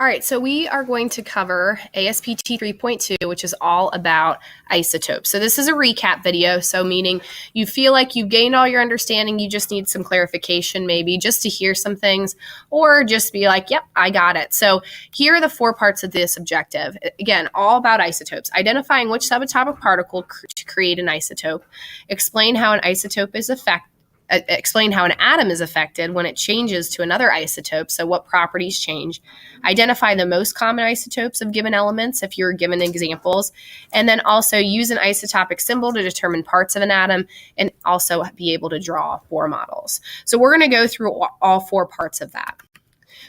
All right, so we are going to cover ASPT 3.2, which is all about isotopes. So this is a recap video, so meaning you feel like you've gained all your understanding, you just need some clarification maybe just to hear some things, or just be like, yep, I got it. So here are the 4 parts of this objective. Again, all about isotopes. Identifying which subatomic particle to create an isotope. Explain how an isotope is explain how an atom is affected when it changes to another isotope, so what properties change. Identify the most common isotopes of given elements if you're given examples, and then also use an isotopic symbol to determine parts of an atom and also be able to draw Bohr models. So we're going to go through all 4 parts of that.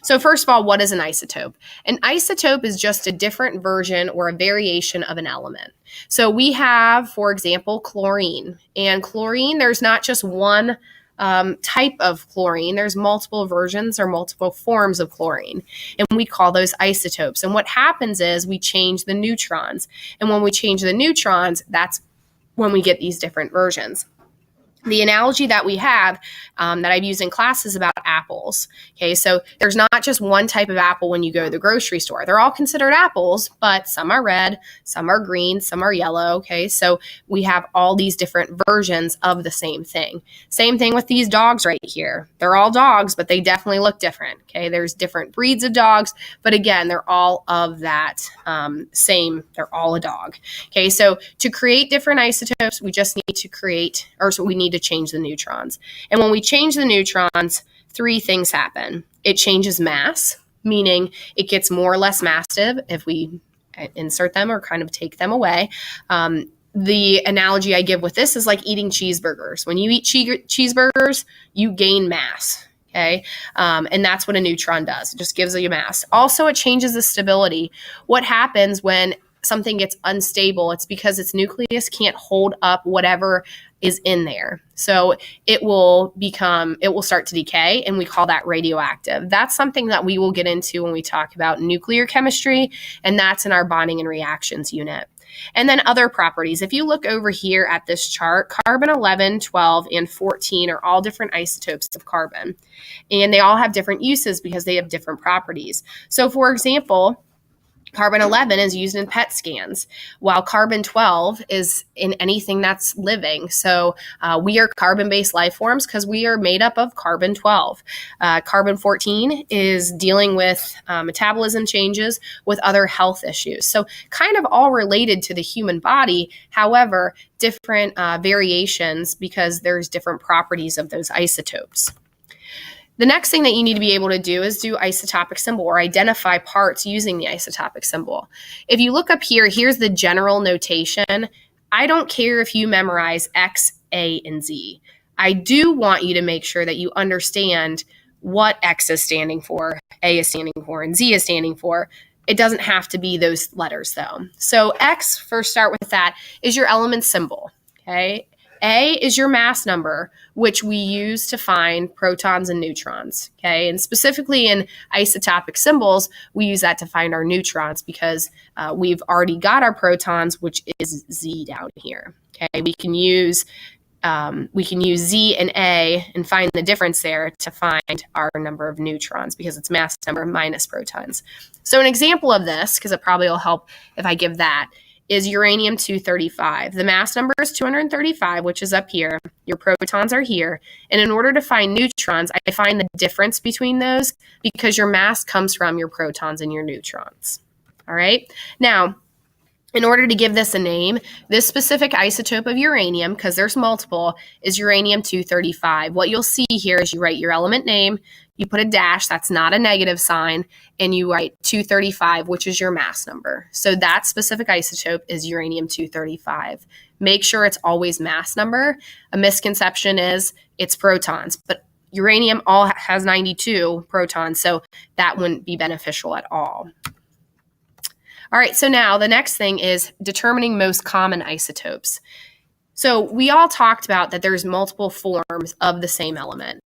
So first of all, what is an isotope? An isotope is just a different version or a variation of an element. So we have, for example, chlorine. And chlorine, there's not just one type of chlorine. There's multiple versions or multiple forms of chlorine. And we call those isotopes. And what happens is we change the neutrons. And when we change the neutrons, that's when we get these different versions. The analogy that we have that I've used in class is about apples. Okay, so there's not just one type of apple when you go to the grocery store. They're all considered apples, but some are red, some are green, some are yellow. Okay, so we have all these different versions of the same thing. Same thing with these dogs right here. They're all dogs, but they definitely look different. Okay, there's different breeds of dogs, but again, they're all of that same, they're all a dog. Okay, so to create different isotopes, we just need to create, so we need to change the neutrons. And when we change the neutrons, 3 things happen. It changes mass, meaning it gets more or less massive if we insert them or kind of take them away. The analogy I give with this is like eating cheeseburgers. When you eat cheeseburgers, you gain mass. Okay. And that's what a neutron does. It just gives you mass. Also, it changes the stability. What happens when something gets unstable? It's because its nucleus can't hold up whatever is in there. So it will start to decay, and we call that radioactive. That's something that we will get into when we talk about nuclear chemistry, and that's in our bonding and reactions unit. And then other properties. If you look over here at this chart, carbon 11, 12, and 14 are all different isotopes of carbon. And they all have different uses because they have different properties. So for example, carbon 11 is used in PET scans, while carbon 12 is in anything that's living. So we are carbon-based life forms because we are made up of carbon 12. Carbon 14 is dealing with metabolism changes with other health issues. So kind of all related to the human body, however, different variations because there's different properties of those isotopes. The next thing that you need to be able to do is do isotopic symbol or identify parts using the isotopic symbol. If you look up here, here's the general notation. I don't care if you memorize X, A, and Z. I do want you to make sure that you understand what X is standing for, A is standing for, and Z is standing for. It doesn't have to be those letters though. So X, first start with that, is your element symbol, okay? A is your mass number, which we use to find protons and neutrons, okay? And specifically in isotopic symbols, we use that to find our neutrons because we've already got our protons, which is Z down here, okay? We can use Z and A and find the difference there to find our number of neutrons because it's mass number minus protons. So an example of this, because it probably will help if I give that, is uranium-235. The mass number is 235, which is up here. Your protons are here. And in order to find neutrons, I find the difference between those because your mass comes from your protons and your neutrons. All right? Now, in order to give this a name, this specific isotope of uranium, because there's multiple, is uranium-235. What you'll see here is you write your element name, you put a dash, that's not a negative sign, and you write 235, which is your mass number. So that specific isotope is uranium-235. Make sure it's always mass number. A misconception is it's protons, but uranium all has 92 protons, so that wouldn't be beneficial at all. All right, so now the next thing is determining most common isotopes. So we all talked about that there's multiple forms of the same element.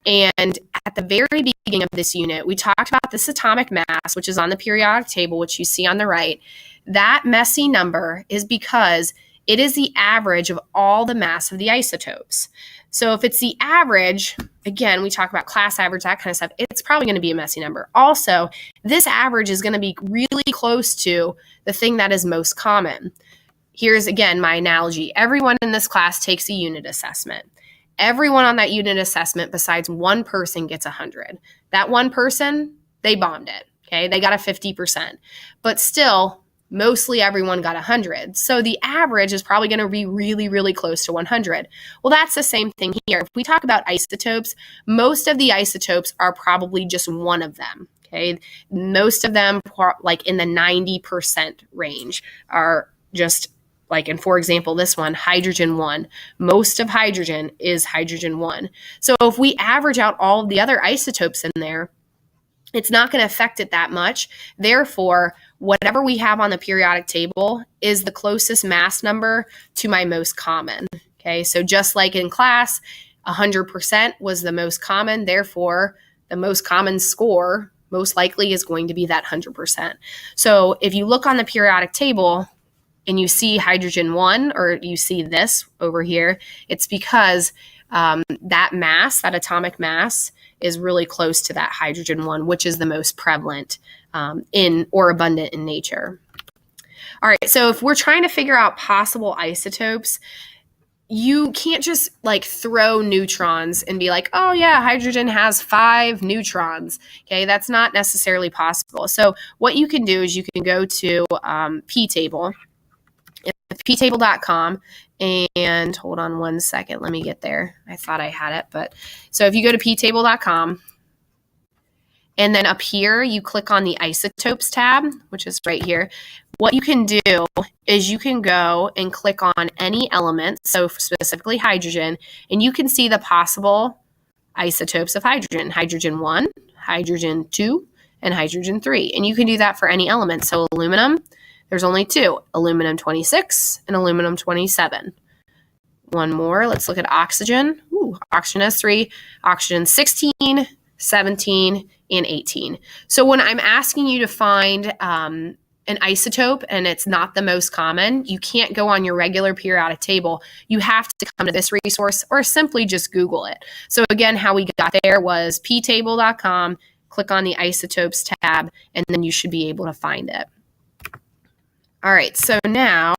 And at the very beginning of this unit, we talked about this atomic mass, which is on the periodic table, which you see on the right. That messy number is because it is the average of all the mass of the isotopes. So if it's the average, again, we talk about class average, that kind of stuff. It's probably going to be a messy number. Also, this average is going to be really close to the thing that is most common. Here's, again, my analogy. Everyone in this class takes a unit assessment. Everyone on that unit assessment besides one person gets 100. That one person, they bombed it. Okay, they got a 50%. But still, mostly everyone got 100. So the average is probably going to be really, really close to 100. Well, that's the same thing here. If we talk about isotopes, most of the isotopes are probably just one of them. Okay, most of them, like in the 90% range, are just like, and for example, this one, hydrogen 1, most of hydrogen is hydrogen 1. So if we average out all of the other isotopes in there, it's not going to affect it that much. Therefore, whatever we have on the periodic table is the closest mass number to my most common. Okay, so just like in class, 100% was the most common. Therefore, the most common score most likely is going to be that 100%. So if you look on the periodic table, and you see hydrogen 1, or you see this over here, it's because that mass, that atomic mass, is really close to that hydrogen 1, which is the most prevalent in or abundant in nature. All right, so if we're trying to figure out possible isotopes, you can't just like throw neutrons and be like, oh yeah, hydrogen has 5 neutrons. Okay, that's not necessarily possible. So what you can do is you can go to ptable. ptable.com, and hold on one second, let me get there. I thought I had it, but so if you go to ptable.com, and then up here you click on the isotopes tab, which is right here, what you can do is you can go and click on any element, so specifically hydrogen, and you can see the possible isotopes of hydrogen: hydrogen 1, hydrogen 2, and hydrogen 3. And you can do that for any element. So aluminum, there's only 2, aluminum 26 and aluminum 27. One more, let's look at oxygen. Oxygen has 3, oxygen 16, 17, and 18. So when I'm asking you to find an isotope and it's not the most common, you can't go on your regular periodic table. You have to come to this resource or simply just Google it. So again, how we got there was ptable.com, click on the isotopes tab, and then you should be able to find it. All right, so now,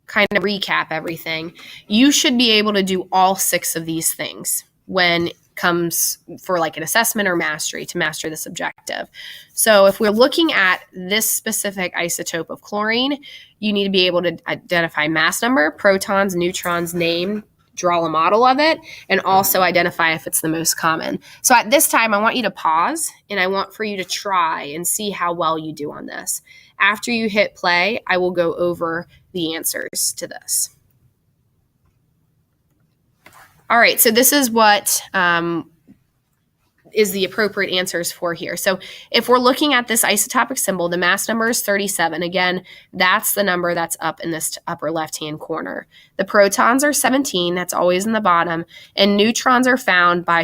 kind of recap everything. You should be able to do all 6 of these things when it comes for like an assessment or mastery to master this objective. So if we're looking at this specific isotope of chlorine, you need to be able to identify mass number, protons, neutrons, name, draw a model of it, and also identify if it's the most common. So at this time, I want you to pause, and I want for you to try and see how well you do on this. After you hit play, I will go over the answers to this. All right, so this is what is the appropriate answers for here. So if we're looking at this isotopic symbol, the mass number is 37. Again, that's the number that's up in this upper left-hand corner. The protons are 17. That's always in the bottom. And neutrons are found by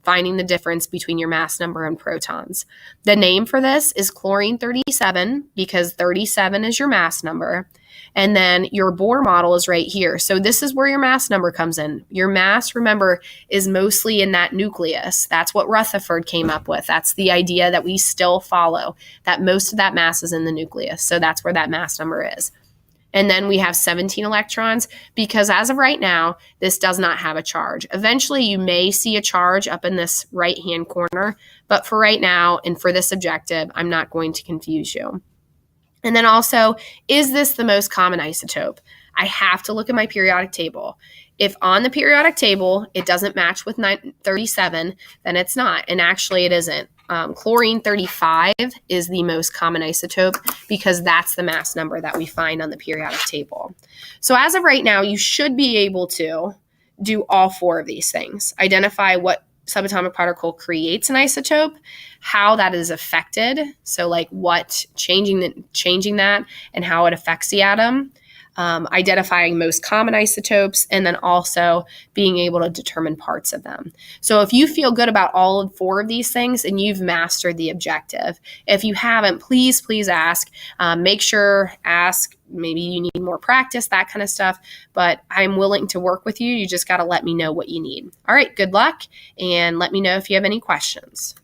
finding the difference between your mass number and protons. The name for this is chlorine 37 because 37 is your mass number. And then your Bohr model is right here. So this is where your mass number comes in. Your mass, remember, is mostly in that nucleus. That's what Rutherford came up with. That's the idea that we still follow, that most of that mass is in the nucleus. So that's where that mass number is. And then we have 17 electrons because as of right now, this does not have a charge. Eventually, you may see a charge up in this right-hand corner, but for right now and for this objective, I'm not going to confuse you. And then also, is this the most common isotope? I have to look at my periodic table. If on the periodic table, it doesn't match with 37, then it's not. And actually, it isn't. Chlorine 35 is the most common isotope because that's the mass number that we find on the periodic table. So as of right now, you should be able to do all 4 of these things. Identify what subatomic particle creates an isotope, how that is affected, so like what changing that and how it affects the atom. identifying most common isotopes, and then also being able to determine parts of them. So if you feel good about all 4 of these things and you've mastered the objective, if you haven't, please ask. Make sure, ask. Maybe you need more practice, that kind of stuff. But I'm willing to work with you. You just got to let me know what you need. All right, good luck. And let me know if you have any questions.